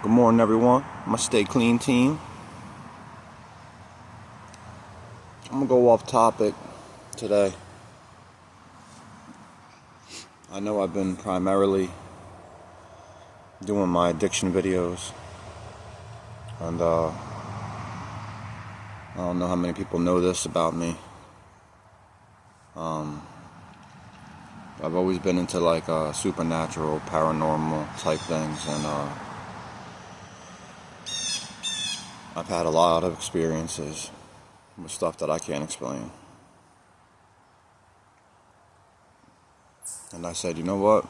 Good morning, everyone. My Stay Clean team. I'm gonna go off topic today. I know I've been primarily doing my addiction videos, and I don't know how many people know this about me. I've always been into like supernatural, paranormal type things, and I've had a lot of experiences with stuff that I can't explain. And I said, you know what?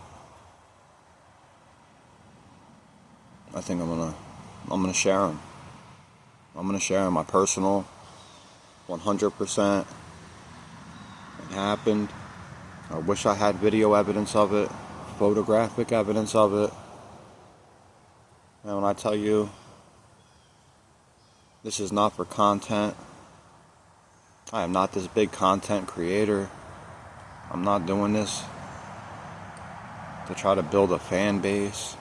I think I'm gonna share them. I'm gonna share them. My personal, 100%. It happened. I wish I had video evidence of it, photographic evidence of it. And when I tell you, this is not for content. I am not this big content creator. I'm not doing this to try to build a fan base.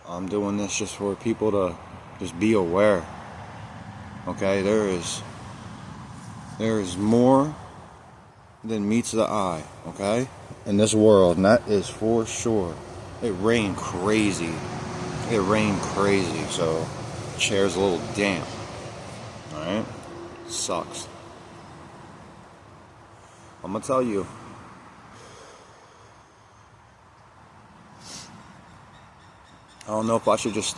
I'm doing this just for people to just be aware. Okay, there is more than meets the eye, okay, in this world, and that is for sure. It rained crazy, so the chair's a little damp. Alright, sucks. I'm gonna tell you, I don't know if I should just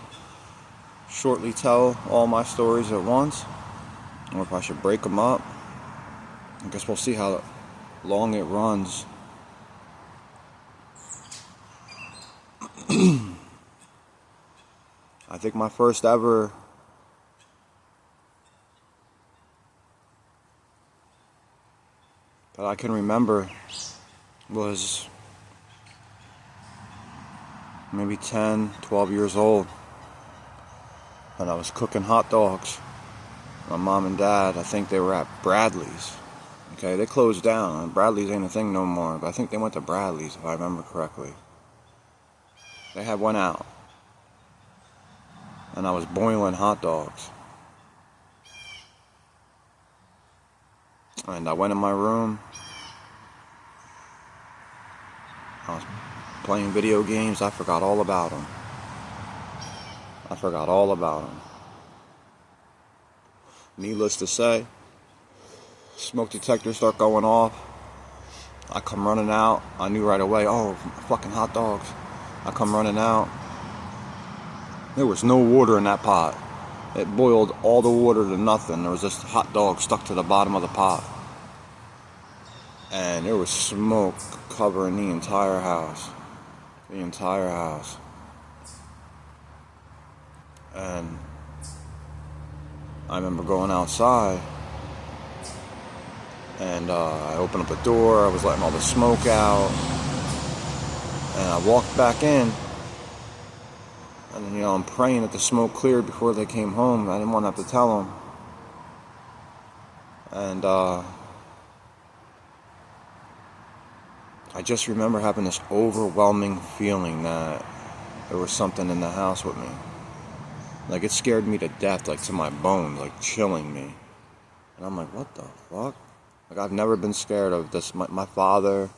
shortly tell all my stories at once, or if I should break them up. I guess we'll see how long it runs. I think my first ever that I can remember was maybe 10, 12 years old, and I was cooking hot dogs. My mom and dad, I think they were at Bradley's. Okay, they closed down. Bradley's ain't a thing no more, but I think they went to Bradley's, if I remember correctly. They had one out, and I was boiling hot dogs. And I went in my room. I was playing video games. I forgot all about them. Needless to say, smoke detectors start going off. I come running out. I knew right away, oh, fucking hot dogs. I come running out. There was no water in that pot. It boiled all the water to nothing. There was just hot dog stuck to the bottom of the pot. And there was smoke covering the entire house. And I remember going outside, and I opened up the door. I was letting all the smoke out, and I walked back in, and I'm praying that the smoke cleared before they came home. I didn't want to have to tell them. And I just remember having this overwhelming feeling that there was something in the house with me. Like, it scared me to death, like to my bones, like chilling me. And I'm like, what the fuck? Like, I've never been scared of this. My father,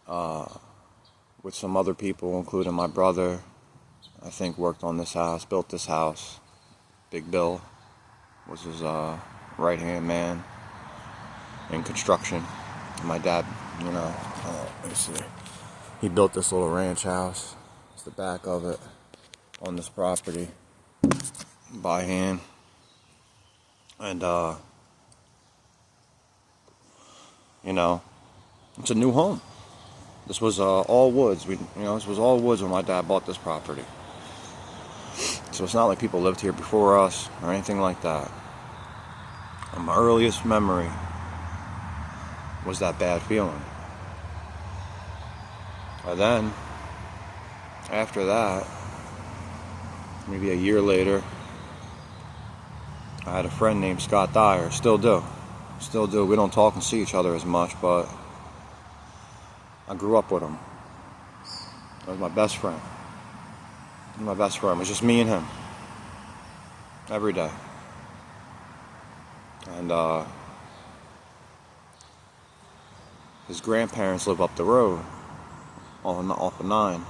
with some other people, including my brother, I think worked on this house, built this house. Big Bill was his right-hand man in construction. And my dad, let me see. He built this little ranch house. It's the back of it on this property by hand. And, it's a new home. This was all woods. This was all woods when my dad bought this property. So it's not like people lived here before us or anything like that. And my earliest memory was that bad feeling. And then, after that, maybe a year later, I had a friend named Scott Dyer. Still do. We don't talk and see each other as much, but I grew up with him. He was my best friend. My best friend. It was just me and him every day. And his grandparents live up the road off of 9.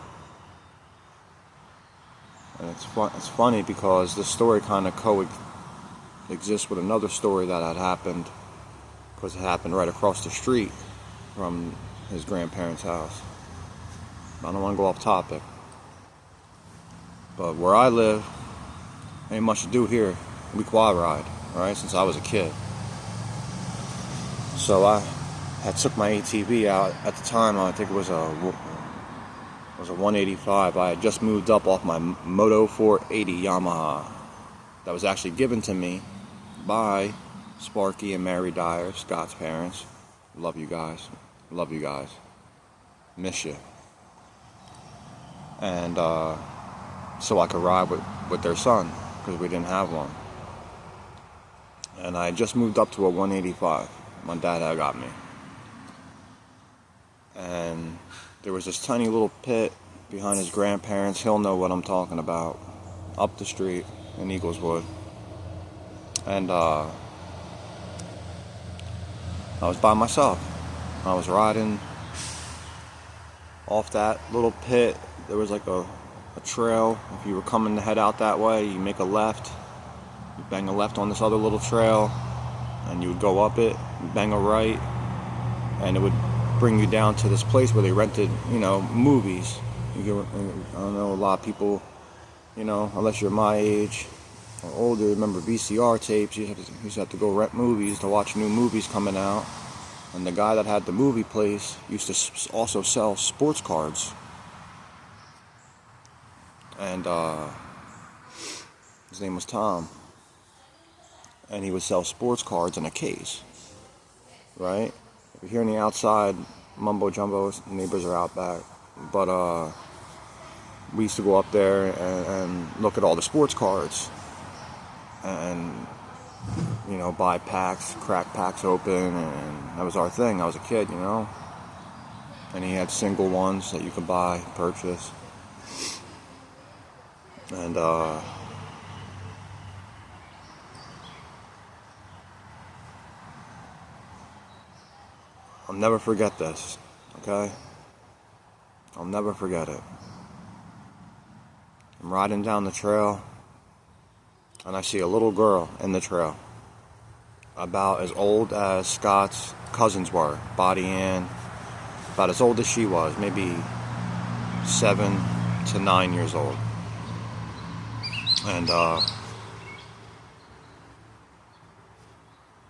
And it's funny because this story kind of coexists with another story that had happened, because it happened right across the street from his grandparents' house. I don't want to go off topic, but where I live, ain't much to do here. We quad ride, right? Since I was a kid. So I took my ATV out at the time. I think it was a 185. I had just moved up off my Moto 480 Yamaha that was actually given to me by Sparky and Mary Dyer, Scott's parents. Love you guys. Love you guys. Miss you. And so I could ride with their son, because we didn't have one. And I just moved up to a 185. My dad had got me. And there was this tiny little pit behind his grandparents. He'll know what I'm talking about. Up the street in Eagleswood. And I was by myself. I was riding off that little pit. There was like a trail. If you were coming to head out that way, you make a left. You bang a left on this other little trail, and you would go up it, bang a right, and it would bring you down to this place where they rented, movies. I don't know, a lot of people, unless you're my age or older, remember VCR tapes. You used to have to go rent movies to watch new movies coming out. And the guy that had the movie place used to also sell sports cards. And his name was Tom. And he would sell sports cards in a case, right? If you're hearing the outside mumbo jumbo, neighbors are out back. But we used to go up there and look at all the sports cards, and buy packs, crack packs open, and that was our thing. I was a kid, and he had single ones that you could buy, purchase, and I'll never forget this, okay? I'll never forget it. I'm riding down the trail, and I see a little girl in the trail, about as old as Scott's cousins were, Buddy Ann, about as old as she was, maybe 7 to 9 years old. And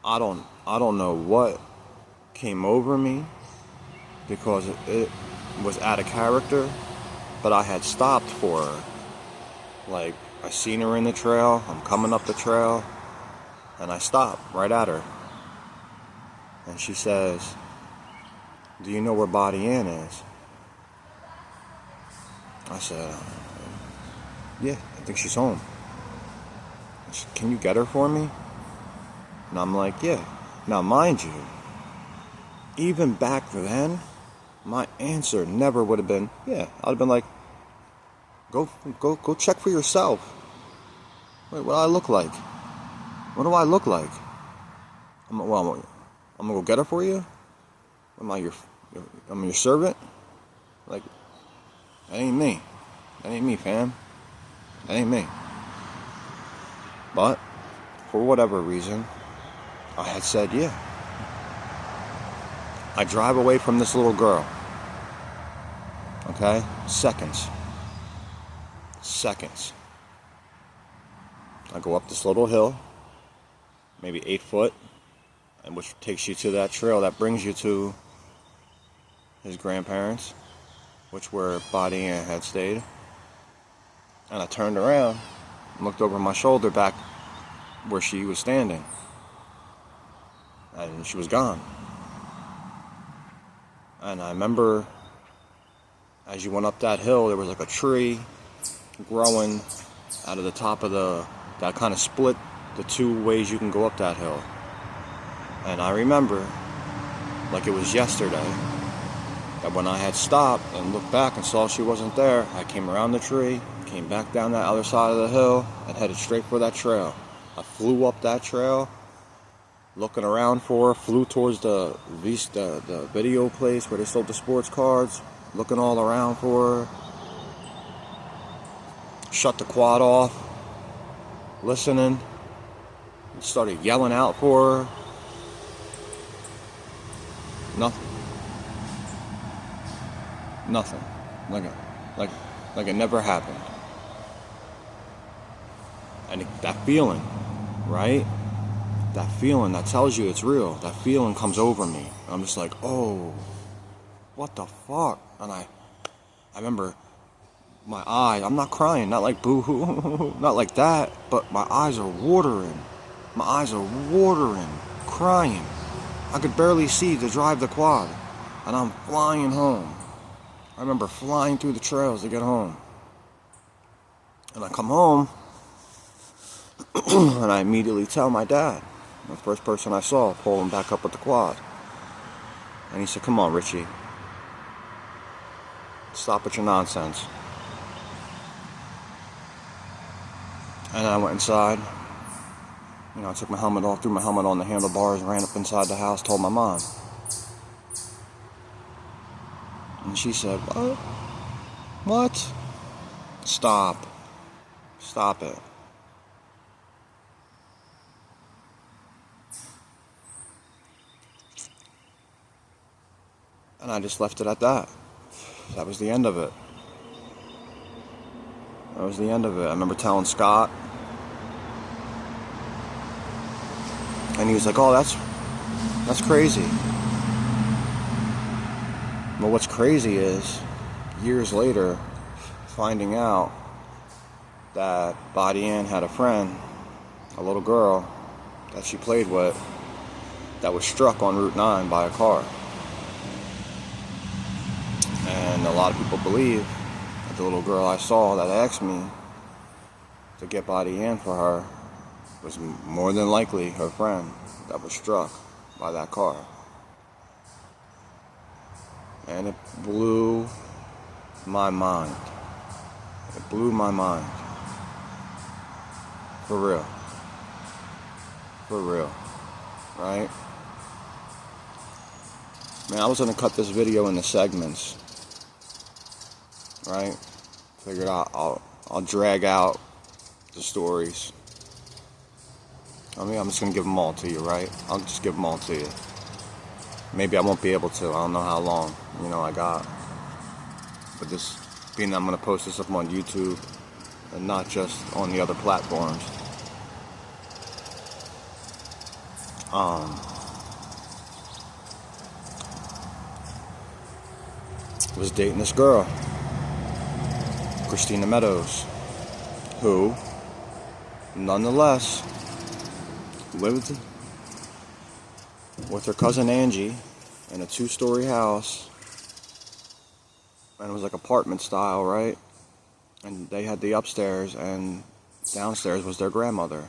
I don't know what came over me, because it was out of character, but I had stopped for her. Like, I seen her in the trail, I'm coming up the trail, and I stopped right at her. And she says, "Do you know where Buddy Ann is?" I said, "Yeah, I think she's home." She said, "Can you get her for me?" And I'm like, "Yeah." Now, mind you, even back then, my answer never would have been, "Yeah." I'd have been like, Go check for yourself. Wait, what do I look like? What do I look like? I'm gonna go get her for you? I'm your servant? Like, that ain't me. That ain't me, fam. That ain't me. But, for whatever reason, I had said, yeah. I drive away from this little girl. Okay? Seconds. I go up this little hill, maybe 8 foot, and which takes you to that trail that brings you to his grandparents, which where Buddy Ann had stayed. And I turned around and looked over my shoulder back where she was standing, and she was gone. And I remember, as you went up that hill, there was like a tree growing out of the top of that kind of split the two ways you can go up that hill. And I remember, like it was yesterday, that when I had stopped and looked back and saw she wasn't there, I came around the tree, came back down that other side of the hill, and headed straight for that trail. I flew up that trail, looking around for her, flew towards the video place where they sold the sports cards, looking all around for her, shut the quad off, listening, started yelling out for her. Nothing. Like it never happened. And that feeling, right? That feeling that tells you it's real. That feeling comes over me. I'm just like, oh, what the fuck? And I remember my eyes. I'm not crying, not like boo-hoo, not like that. But my eyes are watering. My eyes are watering, crying. I could barely see to drive the quad, and I'm flying home. I remember flying through the trails to get home. And I come home, and I immediately tell my dad, the first person I saw, pull him back up with the quad. And he said, come on, Richie. Stop with your nonsense. And I went inside. I took my helmet off, threw my helmet on the handlebars, ran up inside the house, told my mom. And she said, what? What? Stop. Stop it. And I just left it at that. That was the end of it. That was the end of it. I remember telling Scott. And he was like, oh, that's crazy. But what's crazy is, years later, finding out that Buddy Ann had a friend, a little girl, that she played with, that was struck on Route 9 by a car. And a lot of people believe that the little girl I saw that asked me to get Buddy Ann for her was more than likely her friend that was struck by that car. And it blew my mind. It blew my mind. For real. For real. Right? Man, I was going to cut this video into segments. Right? Figured I'll drag out the stories. I mean, I'm just going to give them all to you, right? I'll just give them all to you. Maybe I won't be able to. I don't know how long, I got. But this, being that I'm going to post this up on YouTube and not just on the other platforms. Was dating this girl, Christina Meadows, who, nonetheless, lived with her cousin Angie in a 2-story house, and it was like apartment style, right? And they had the upstairs, and downstairs was their grandmother,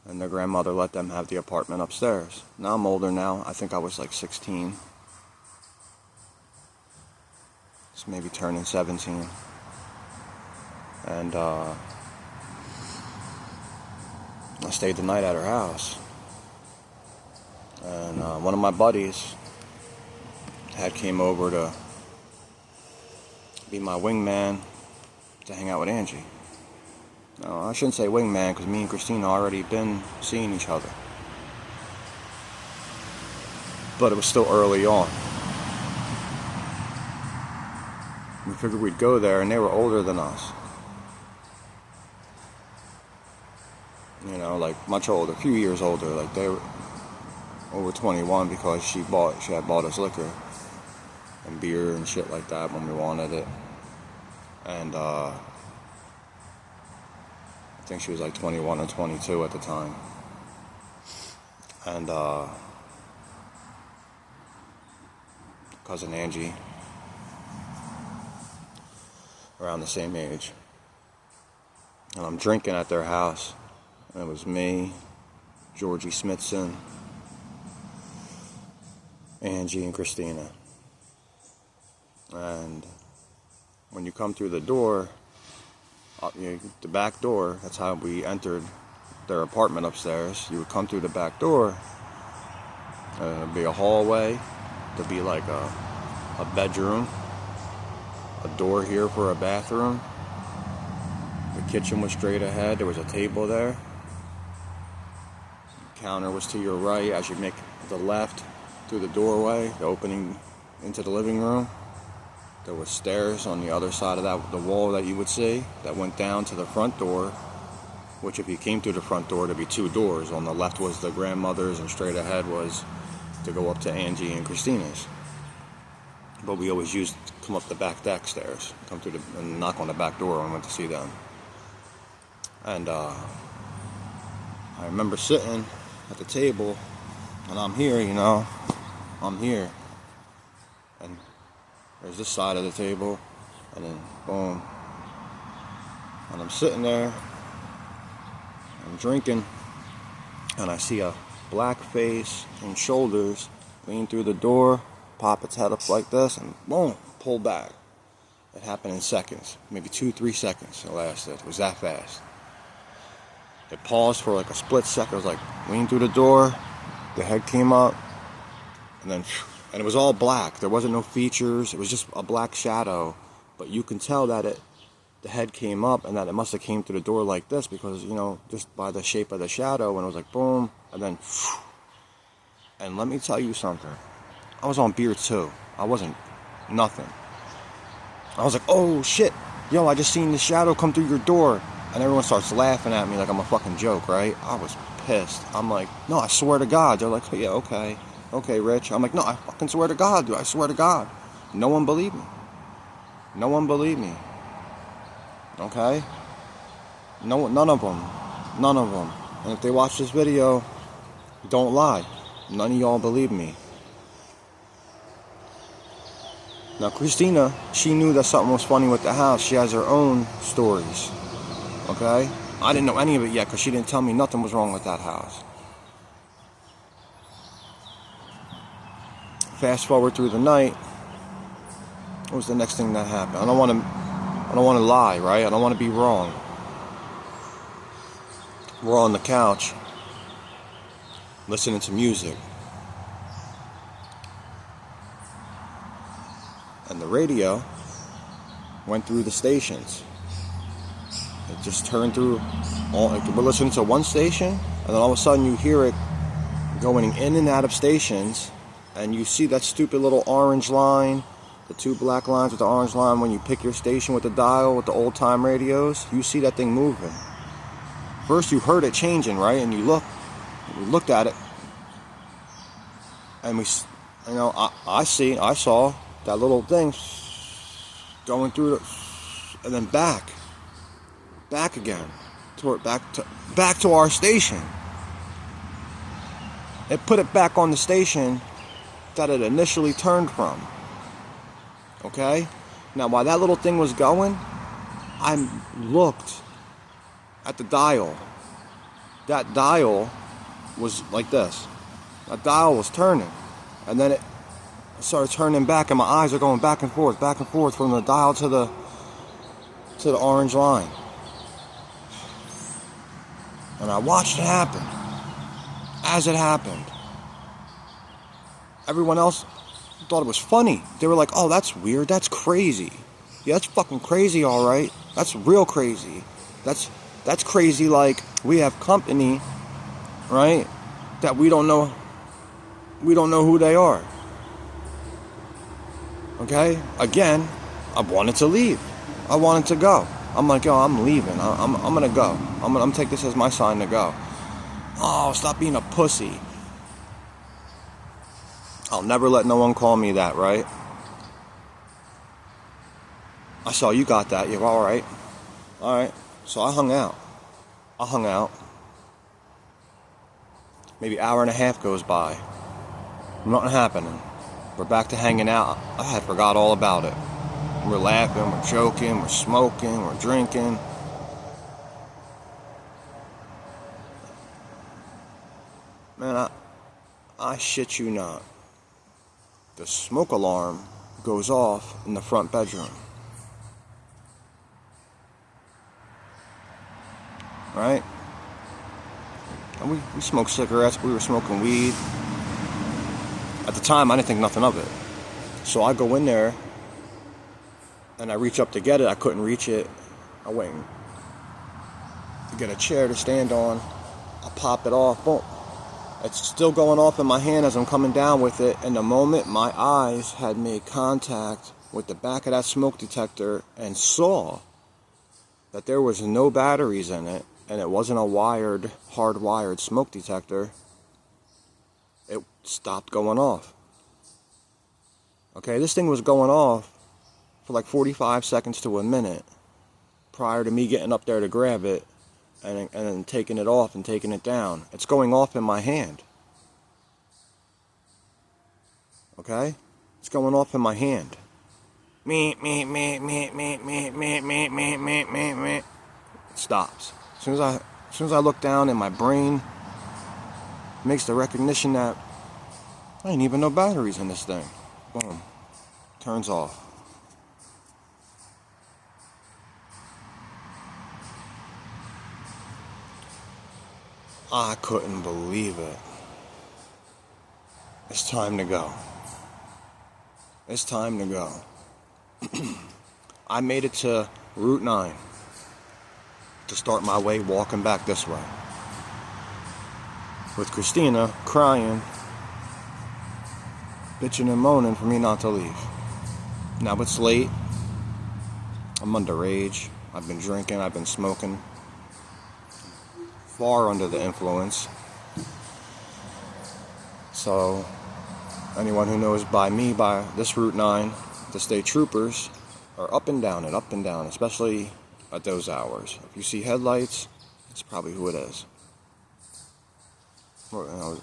and their grandmother let them have the apartment upstairs. Now I'm older now. I think I was like 16. It's maybe turning 17. And I stayed the night at her house. And one of my buddies had came over to be my wingman to hang out with Angie. No, I shouldn't say wingman, because me and Christina already been seeing each other. But it was still early on. We figured we'd go there, and they were older than us. Like much older, a few years older. Like they were over 21 because she had bought us liquor and beer and shit like that when we wanted it. And I think she was like 21 or 22 at the time. And cousin Angie, around the same age. And I'm drinking at their house. And it was me, Georgie Smithson, Angie, and Christina. And when you come through the door, the back door, that's how we entered their apartment upstairs. You would come through the back door, there'd be a hallway, there'd be like a bedroom, a door here for a bathroom. The kitchen was straight ahead, there was a table there. The counter was to your right as you make the left through the doorway, the opening into the living room. There was stairs on the other side of the wall that you would see that went down to the front door, which if you came through the front door, there'd be two doors. On the left was the grandmother's and straight ahead was to go up to Angie and Christina's. But we always used to come up the back deck stairs, come through and knock on the back door when we went to see them. And I remember sitting at the table, and I'm here, I'm here. And there's this side of the table, and then boom. And I'm sitting there, I'm drinking, and I see a black face and shoulders lean through the door, pop its head up like this, and boom, pull back. It happened in seconds, maybe 2-3 seconds it lasted. It was that fast. It paused for like a split second. It was like, lean through the door, the head came up, and it was all black. There wasn't no features. It was just a black shadow. But you can tell that the head came up and that it must have came through the door like this because, just by the shape of the shadow, and it was like boom, and then, and let me tell you something. I was on beer too. I wasn't nothing. I was like, oh shit, yo, I just seen the shadow come through your door. And everyone starts laughing at me like I'm a fucking joke, right? I was pissed. I'm like, no, I swear to God. They're like, oh, yeah, okay. Okay, Rich. I'm like, no, I fucking swear to God, dude. I swear to God. No one believed me. No one believed me. Okay? No, none of them. None of them. And if they watch this video, don't lie. None of y'all believe me. Now, Christina, she knew that something was funny with the house. She has her own stories. Okay? I didn't know any of it yet because she didn't tell me nothing was wrong with that house. Fast forward through the night, what was the next thing that happened? I don't want to lie, right? I don't want to be wrong. We're on the couch listening to music. And the radio went through the stations. It just turned through. We're listening to one station, and then all of a sudden you hear it going in and out of stations, and you see that stupid little orange line, the two black lines with the orange line when you pick your station with the dial with the old-time radios. You see that thing moving. First you heard it changing, right? And we looked at it, and I saw that little thing going through and then back again, back to our station. It put it back on the station that it initially turned from. Okay? Now, while that little thing was going, I looked at the dial. That dial was like this. That dial was turning. And then it started turning back, and my eyes are going back and forth from the dial to the orange line. And I watched it happen. As it happened, everyone else thought it was funny. They were like, oh, that's weird, that's crazy. Yeah, that's fucking crazy, alright. That's real crazy. That's crazy, like we have company, right, that we don't know who they are. Okay? Again, I wanted to leave. I wanted to go. I'm like, yo, I'm leaving. I'm gonna go. I'm gonna take this as my sign to go. Oh, stop being a pussy. I'll never let no one call me that, right? I saw you got that. Yeah, well, all right. So I hung out. Maybe an hour and a half goes by. Nothing happening. We're back to hanging out. I had forgot all about it. We're laughing, we're joking, we're smoking, we're drinking. Man, I shit you not. The smoke alarm goes off in the front bedroom. Right? And we smoked cigarettes, we were smoking weed. At the time, I didn't think nothing of it. So I go in there, and I reach up to get it. I couldn't reach it. I went to get a chair to stand on. I pop it off. Boom. It's still going off in my hand as I'm coming down with it. And the moment my eyes had made contact with the back of that smoke detector and saw that there was no batteries in it, and it wasn't a hardwired smoke detector, it stopped going off. Okay, this thing was going off for like 45 seconds to a minute prior to me getting up there to grab it and then taking it off and taking it down. It's going off in my hand. Okay? It's going off in my hand. Me. It stops. As soon as I look down and my brain makes the recognition that I ain't even no batteries in this thing. Boom. Turns off. I couldn't believe it. It's time to go. It's time to go. I made it to Route 9 to start my way walking back this way, with Christina crying, bitching and moaning for me not to leave. Now it's late. I'm underage. I've been drinking. I've been smoking. Far under the influence. So anyone who knows by this Route 9, the state troopers are up and down, especially at those hours. If you see headlights, it's probably who it is.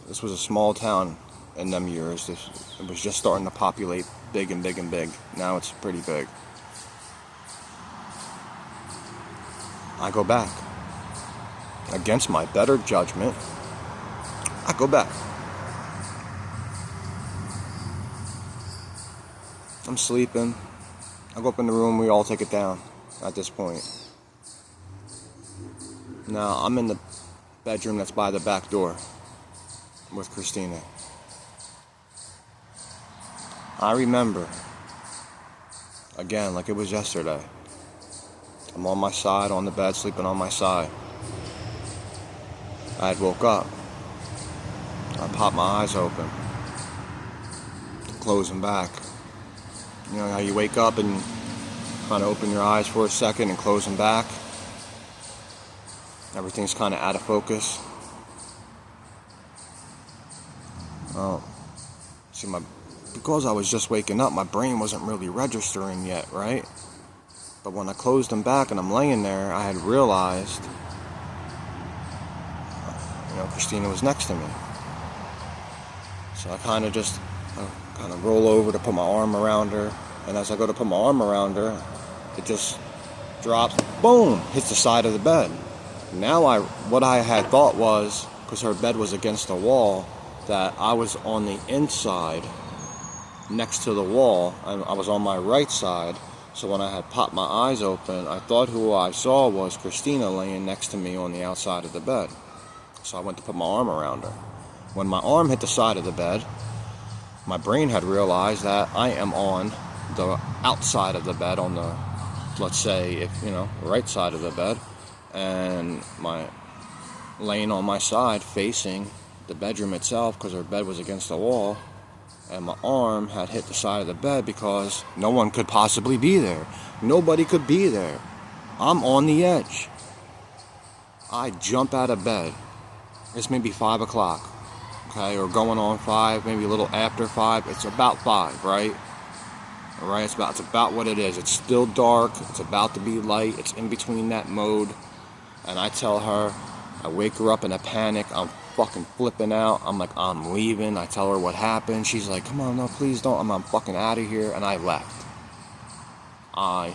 This was a small town in them years. It was just starting to populate big and big and big. Now it's pretty big. I go back. Against my better judgment, I go back. I'm sleeping. I go up in the room, we all take it down at this point. Now, I'm in the bedroom that's by the back door with Christina. I remember, again, like it was yesterday. I'm on my side, on the bed, sleeping on my side. I had woke up. I popped my eyes open. Close them back. You know how you wake up and kind of open your eyes for a second and close them back? Everything's kind of out of focus. Because I was just waking up, my brain wasn't really registering yet, right? But when I closed them back and I'm laying there, I had realized, Christina was next to me. So I kind of roll over to put my arm around her, and as I go to put my arm around her, it just drops, boom, hits the side of the bed. Now what I had thought was, because her bed was against the wall, that I was on the inside next to the wall, and I was on my right side. So when I had popped my eyes open, I thought who I saw was Christina laying next to me on the outside of the bed. So I went to put my arm around her. When my arm hit the side of the bed, my brain had realized that I am on the outside of the bed, on the, let's say, right side of the bed, and laying on my side facing the bedroom itself, because her bed was against the wall, and my arm had hit the side of the bed because no one could possibly be there. Nobody could be there. I'm on the edge. I jump out of bed. It's maybe 5 o'clock, okay, or going on 5, maybe a little after 5. It's about 5, right? All right, it's about what it is. It's still dark. It's about to be light. It's in between that mode. And I tell her, I wake her up in a panic. I'm fucking flipping out. I'm like, I'm leaving. I tell her what happened. She's like, come on, no, please don't. I'm fucking out of here. And I left. I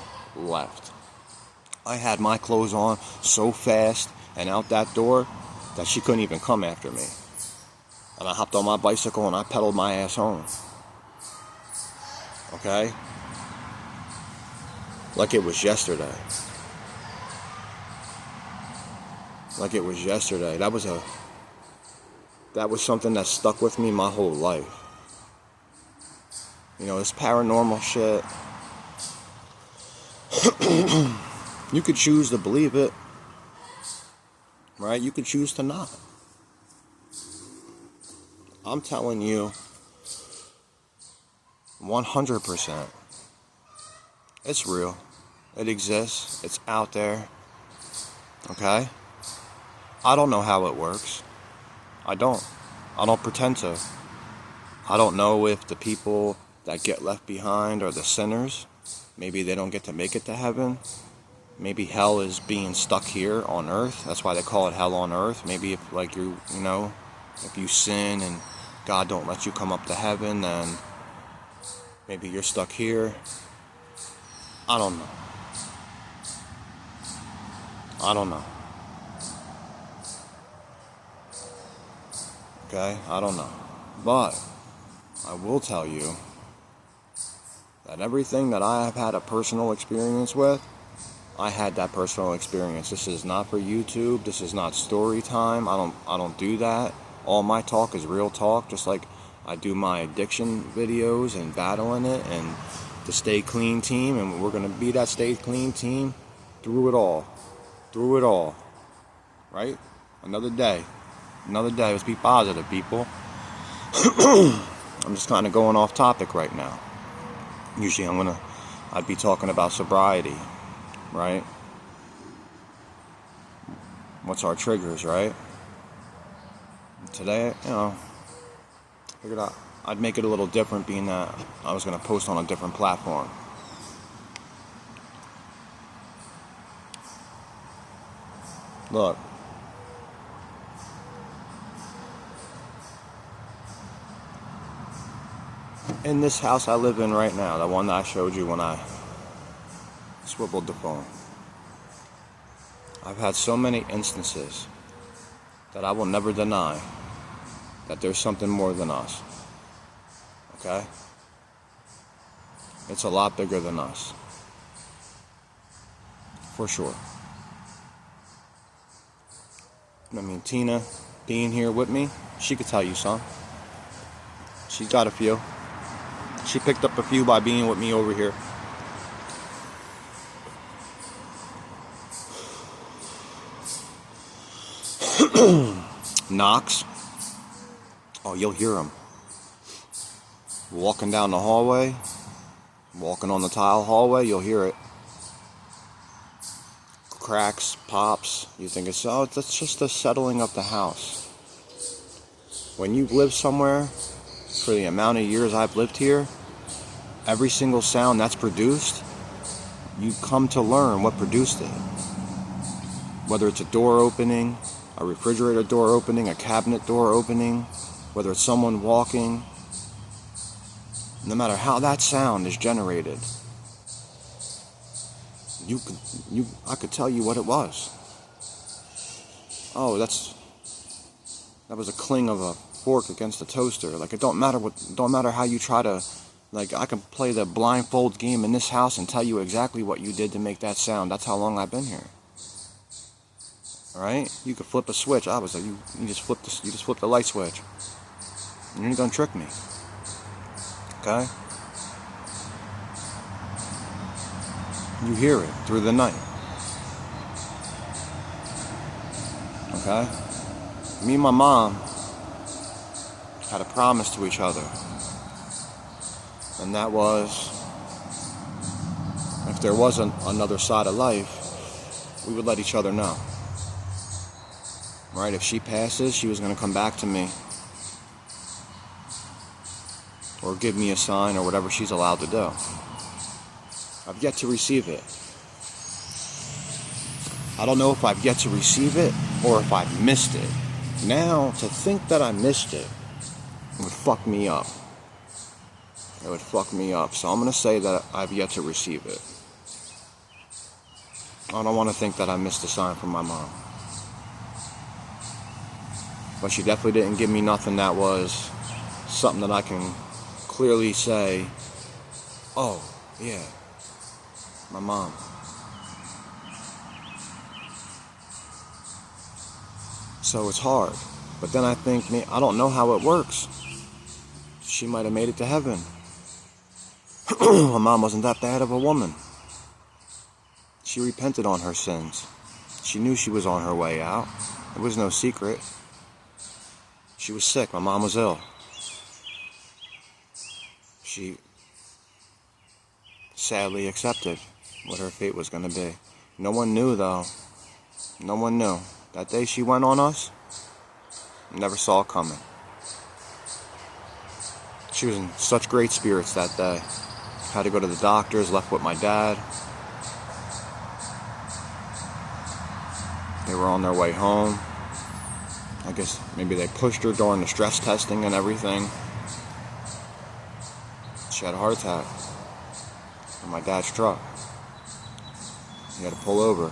had my clothes on so fast and out that door that she couldn't even come after me. And I hopped on my bicycle and I pedaled my ass home. Okay? Like it was yesterday. Like it was yesterday. That was something that stuck with me my whole life. You know, this paranormal shit. You could choose to believe it, right? You could choose to not. I'm telling you, 100%. It's real. It exists. It's out there. Okay? I don't know how it works. I don't pretend to. I don't know if the people that get left behind are the sinners. Maybe they don't get to make it to heaven. Maybe hell is being stuck here on earth. That's why they call it hell on earth. Maybe if like if you sin and God don't let you come up to heaven, then maybe you're stuck here. I don't know. Okay? I don't know. But I will tell you that everything that I have had a personal experience with, I had that personal experience. This is not for YouTube. This is not story time. I don't do that. All my talk is real talk, just like I do my addiction videos and battling it and the Stay Clean team, and we're going to be that Stay Clean team through it all. Through it all. Right? Another day. Let's be positive, people. I'm just kind of going off topic right now. Usually I'd be talking about sobriety, right? What's our triggers, right? Today, figured I'd make it a little different, being that I was going to post on a different platform. Look. In this house I live in right now, the one that I showed you when I swiveled the phone, I've had so many instances that I will never deny that there's something more than us. Okay? It's a lot bigger than us. For sure. I mean, Tina being here with me, she could tell you some. She's got a few. She picked up a few by being with me over here. Knocks. Oh, you'll hear them. Walking down the hallway, walking on the tile hallway, you'll hear it. Cracks, pops. You think that's just the settling of the house. When you've lived somewhere for the amount of years I've lived here, every single sound that's produced, you come to learn what produced it. Whether it's a door opening, a refrigerator door opening, a cabinet door opening, whether it's someone walking, no matter how that sound is generated, I could tell you what it was. Oh, that was a cling of a fork against the toaster. Like, it don't matter how you try to, like, I can play the blindfold game in this house and tell you exactly what you did to make that sound. That's how long I've been here. All right? You could flip a switch. I was like, you just flip the light switch. And you're gonna trick me. Okay? You hear it through the night. Okay? Me and my mom had a promise to each other. And that was, if there wasn't another side of life, we would let each other know. Right? If she passes, she was going to come back to me. Or give me a sign, or whatever she's allowed to do. I've yet to receive it. I don't know if I've yet to receive it or if I've missed it. Now, to think that I missed it would fuck me up. It would fuck me up. So I'm going to say that I've yet to receive it. I don't want to think that I missed a sign from my mom. But she definitely didn't give me nothing that was something that I can clearly say Oh, yeah. My mom. So it's hard. But then I think, I don't know how it works. She might have made it to heaven. My mom wasn't that bad of a woman. She repented on her sins. She knew she was on her way out. It was no secret. She was sick. My mom was ill. She sadly accepted what her fate was going to be. No one knew, though. No one knew. That day she went on us, never saw it coming. She was in such great spirits that day. Had to go to the doctors, left with my dad. They were on their way home. I guess maybe they pushed her during the stress testing and everything. She had a heart attack in my dad's truck. He had to pull over.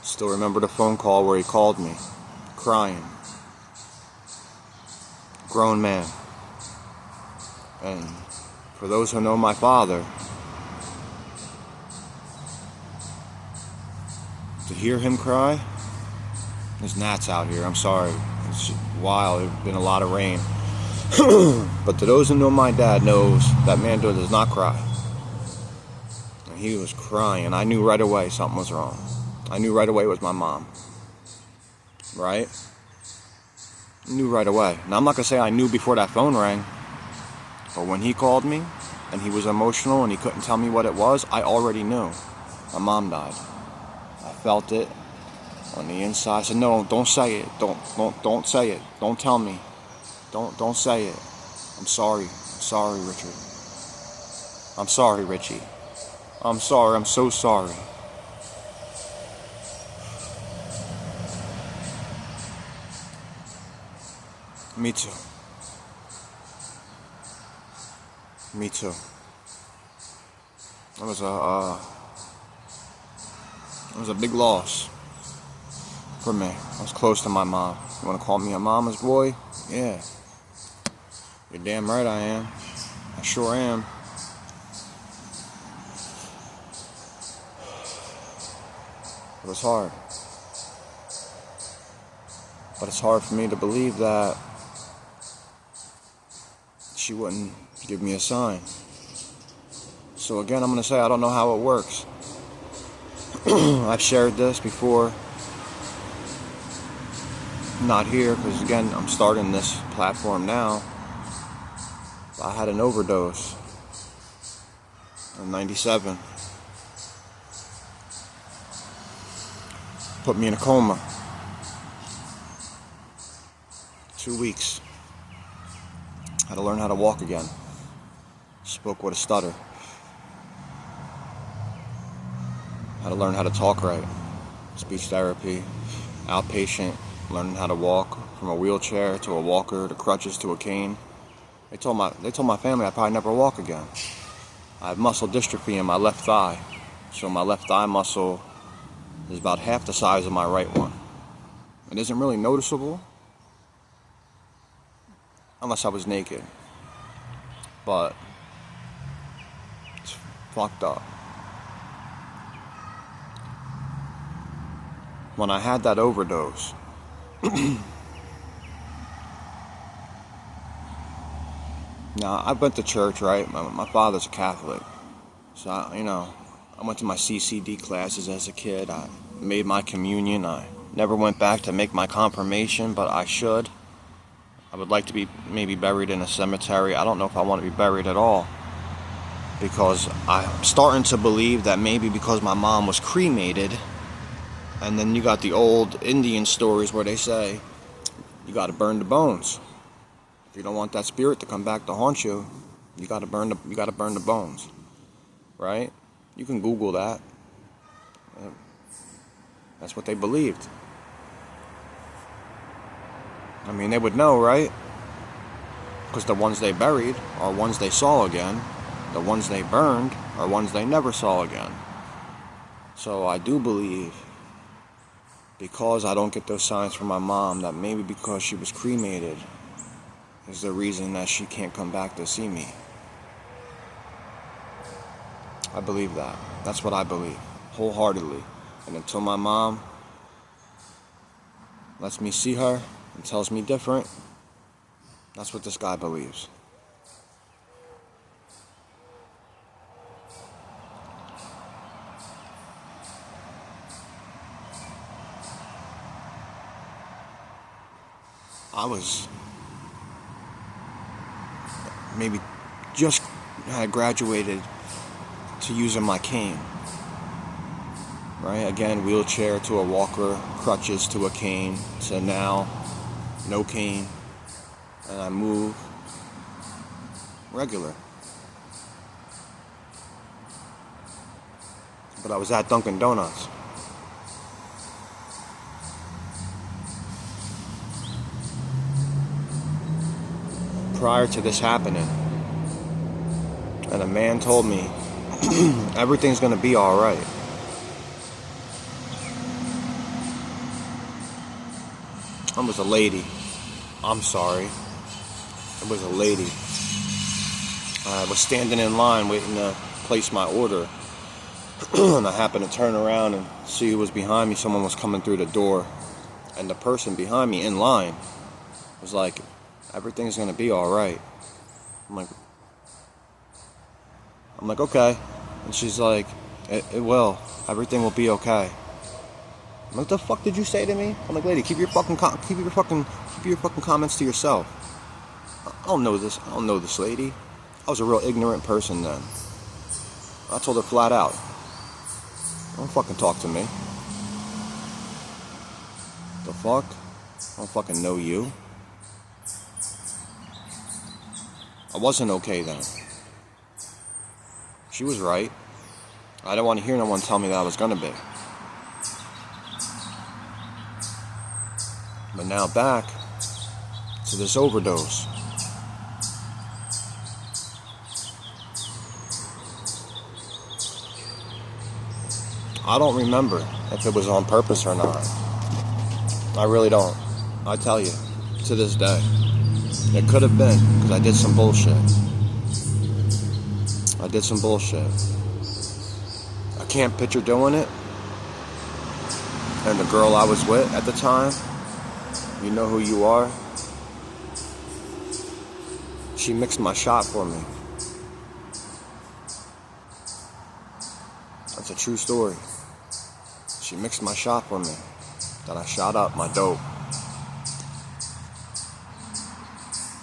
Still remember the phone call where he called me, crying. Grown man. And for those who know my father, to hear him cry, there's gnats out here, I'm sorry. It's wild, there's been a lot of rain. But to those who know my dad knows that man does not cry. And he was crying. I knew right away something was wrong. I knew right away it was my mom. Right? I knew right away. Now I'm not going to say I knew before that phone rang. But when he called me and he was emotional and he couldn't tell me what it was, I already knew. My mom died. I felt it on the inside. I said, no, don't say it. Don't say it. Don't tell me. Don't say it. I'm sorry. I'm sorry, Richard. I'm sorry, Richie. I'm sorry. I'm so sorry. Me too. Me too. It was a big loss for me. I was close to my mom. You want to call me a mama's boy? Yeah. You're damn right I am. I sure am. It was hard. But it's hard for me to believe that she wouldn't give me a sign. So again, I'm going to say I don't know how it works. I've shared this before. Not here, because again, I'm starting this platform now. I had an overdose in '97. Put me in a coma. 2 weeks. Had to learn how to walk again. Spoke with a stutter. Had to learn how to talk right. Speech therapy, outpatient, learning how to walk from a wheelchair to a walker to crutches to a cane. They told my family I'd probably never walk again. I have muscle dystrophy in my left thigh, so my left thigh muscle is about half the size of my right one. It isn't really noticeable unless I was naked, but it's fucked up. When I had that overdose, now, I went to church, right? My father's a Catholic. So, I went to my CCD classes as a kid. I made my communion. I never went back to make my confirmation, but I should. I would like to be maybe buried in a cemetery. I don't know if I want to be buried at all. Because I'm starting to believe that maybe because my mom was cremated, and then you got the old Indian stories where they say, you got to burn the bones. If you don't want that spirit to come back to haunt you, you got to burn the bones, right? You can Google that. That's what they believed. I mean, they would know, right? Because the ones they buried are ones they saw again. The ones they burned are ones they never saw again. So I do believe, because I don't get those signs from my mom, that maybe because she was cremated is the reason that she can't come back to see me. I believe that. That's what I believe, wholeheartedly. And until my mom lets me see her and tells me different, that's what this guy believes. I was maybe just had graduated to using my cane. Right? Again, wheelchair to a walker, crutches to a cane, to now no cane, and I move regular. But I was at Dunkin' Donuts. Prior to this happening, and a man told me everything's gonna be all right. It was a lady. I'm sorry. It was a lady. I was standing in line waiting to place my order, and I happened to turn around and see who was behind me. Someone was coming through the door, and the person behind me in line was like, everything's gonna be all right. I'm like, okay. And she's like, it will. Everything will be okay. I'm like, what the fuck did you say to me? I'm like, lady, keep your fucking comments to yourself. I don't know this lady. I was a real ignorant person then. I told her flat out, don't fucking talk to me. The fuck? I don't fucking know you. I wasn't okay then. She was right. I didn't want to hear no one tell me that I was gonna be. But now back to this overdose. I don't remember if it was on purpose or not. I really don't. I tell you, to this day. It could have been, because I did some bullshit. I can't picture doing it. And the girl I was with at the time, you know who you are, she mixed my shot for me. That's a true story. She mixed my shot for me. That I shot up my dope.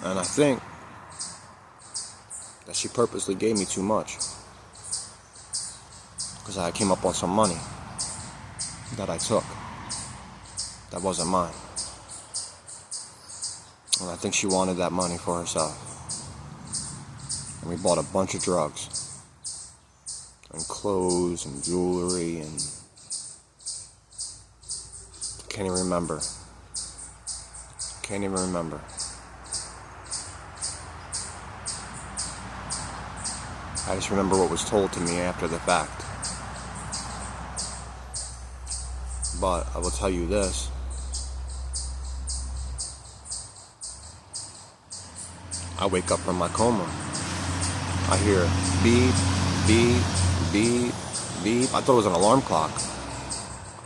And I think that she purposely gave me too much. Because I came up on some money that I took. That wasn't mine. And I think she wanted that money for herself. And we bought a bunch of drugs. And clothes and jewelry and... Can't even remember. I just remember what was told to me after the fact. But I will tell you this. I wake up from my coma. I hear beep, beep, beep, beep. I thought it was an alarm clock.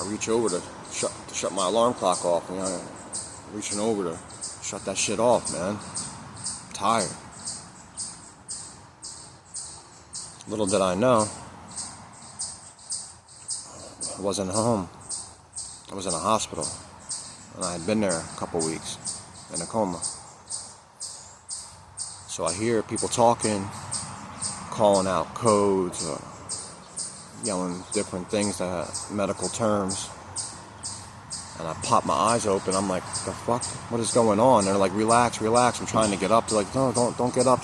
I reach over to shut my alarm clock off. You know, reaching over to shut that shit off, man. I'm tired. Little did I know, I wasn't home. I was in a hospital, and I had been there a couple weeks in a coma. So I hear people talking, calling out codes, yelling different things, medical terms. And I pop my eyes open. I'm like, the fuck? What is going on? They're like, relax. I'm trying to get up. They're like, no, don't get up.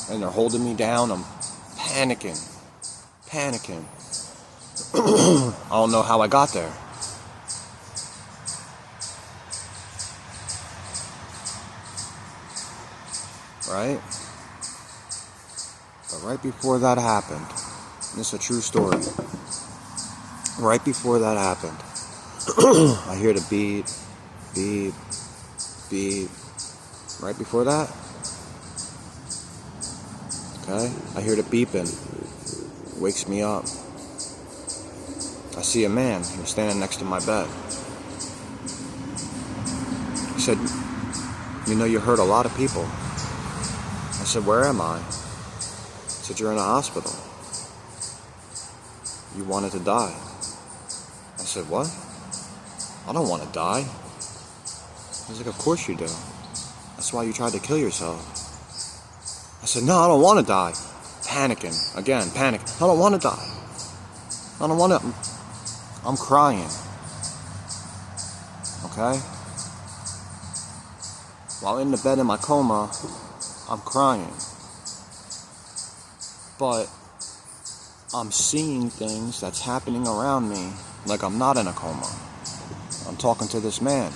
And they're holding me down. I'm panicking. I don't know how I got there. Right? But right before that happened, this is a true story. Right before that happened, I hear the beep, beep, beep. Right before that, okay, I hear the beeping. wakes me up. I see a man. He was standing next to my bed. He said, "You know, you hurt a lot of people." I said, "Where am I?" He said, "You're in a hospital. You wanted to die." I said, "What? I don't want to die." He's like, "Of course you do. That's why you tried to kill yourself." I said, "No, I don't want to die." Panicking. Again, panic. "I don't want to die. I don't want to." I'm crying. Okay? While in the bed in my coma, I'm crying. But I'm seeing things that's happening around me like I'm not in a coma. I'm talking to this man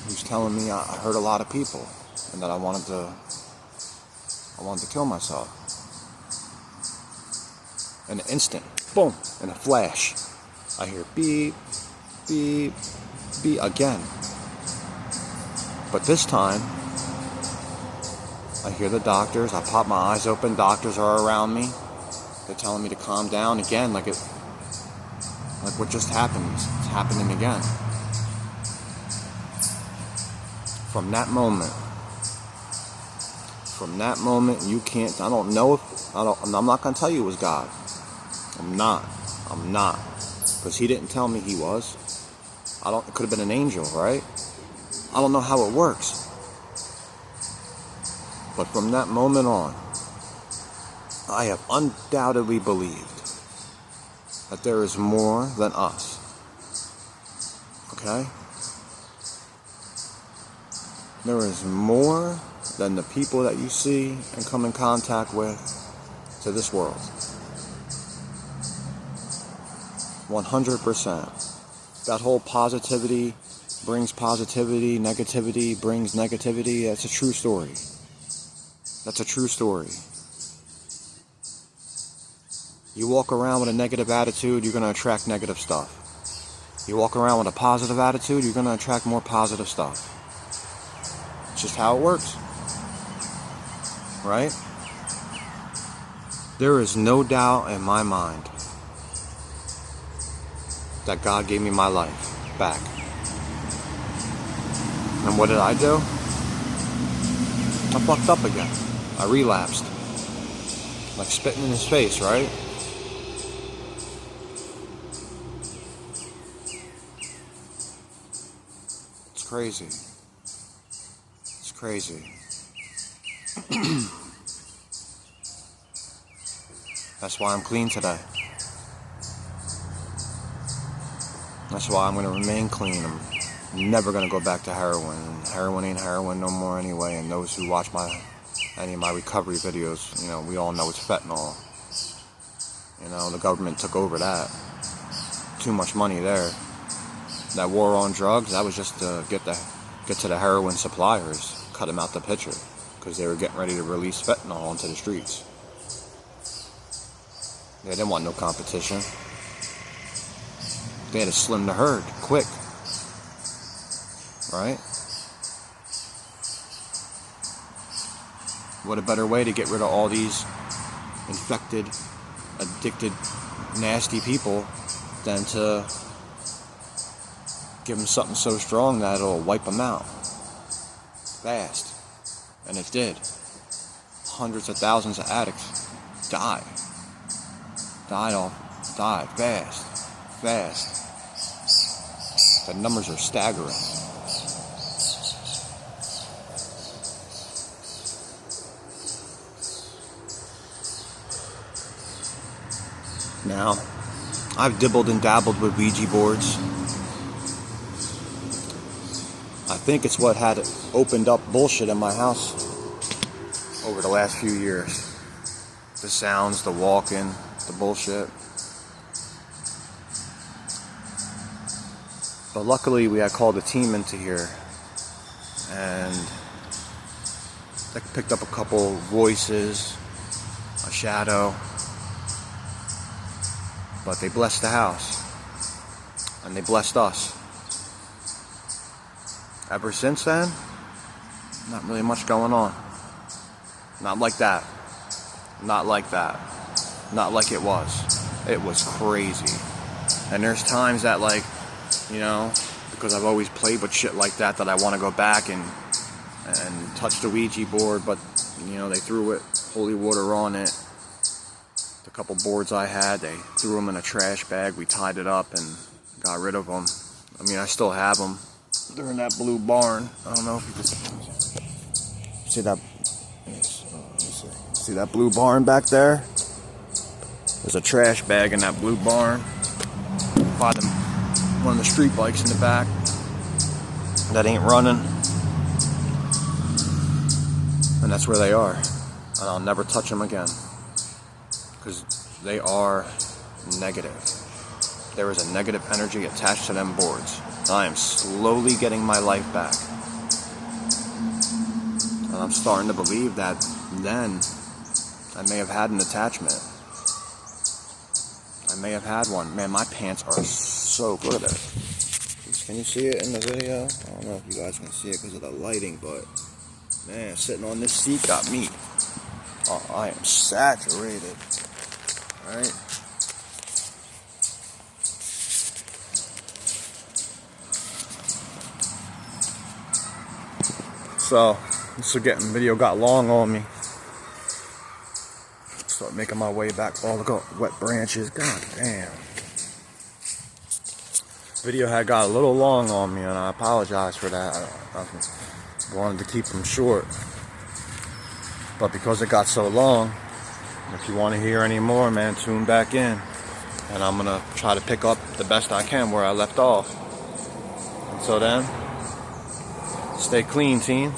who's telling me I hurt a lot of people and that I wanted to kill myself. In an instant, boom, in a flash, I hear beep, beep, beep again. But this time, I hear the doctors. I pop my eyes open. Doctors are around me. They're telling me to calm down again, like what just happened. It's happening again. From that moment, you can't. I don't know if I'm not gonna tell you it was God. I'm not, because He didn't tell me He was. It could have been an angel, right? I don't know how it works. But from that moment on, I have undoubtedly believed that there is more than us. Okay? There is more than the people that you see and come in contact with to this world. 100%. That whole positivity brings positivity, negativity brings negativity. That's a true story. That's a true story. You walk around with a negative attitude, you're going to attract negative stuff. You walk around with a positive attitude, you're going to attract more positive stuff. It's just how it works. Right? There is no doubt in my mind that God gave me my life back. And what did I do? I fucked up again. I relapsed. Like spitting in his face, right? It's crazy. It's crazy. That's why I'm clean today. That's why I'm going to remain clean. I'm never going to go back to heroin. Heroin ain't heroin no more anyway. And those who watch any of my recovery videos, you know, we all know it's fentanyl. You know, the government took over that. Too much money there. That war on drugs, that was just to get to the heroin suppliers, cut them out the picture, because they were getting ready to release fentanyl onto the streets. They didn't want no competition. They had to slim the herd, quick. Right? What a better way to get rid of all these infected, addicted, nasty people than to give them something so strong that it'll wipe them out fast. And it did. Hundreds of thousands of addicts died fast. The numbers are staggering. Now, I've dibbled and dabbled with Ouija boards. I think it's what had opened up bullshit in my house over the last few years. The sounds, the walking, the bullshit. But luckily we had called a team into here and they picked up a couple voices, a shadow, but they blessed the house and they blessed us. Ever since then, not really much going on. Not like that. not like it was. It was crazy. And there's times that, like, you know, because I've always played with shit like that, that I want to go back and touch the Ouija board, but, you know, they threw it, holy water on it. The couple boards I had, they threw them in a trash bag. We tied it up and got rid of them. I mean, I still have them. They're in that blue barn. I don't know if you can see that. See that blue barn back there? There's a trash bag in that blue barn. By one of the street bikes in the back that ain't running. And that's where they are. And I'll never touch them again. Because they are negative. There is a negative energy attached to them boards. I am slowly getting my life back. And I'm starting to believe that then I may have had an attachment. I may have had one. Man, my pants are so good at it. Can you see it in the video? I don't know if you guys can see it because of the lighting, but man, sitting on this seat got me. Oh, I am saturated. Alright? So, this video got long on me. Start making my way back. All the wet branches. God damn. Video had got a little long on me, and I apologize for that. I wanted to keep them short. But because it got so long, if you want to hear any more, man, tune back in. And I'm going to try to pick up the best I can where I left off. Until then, stay clean, team.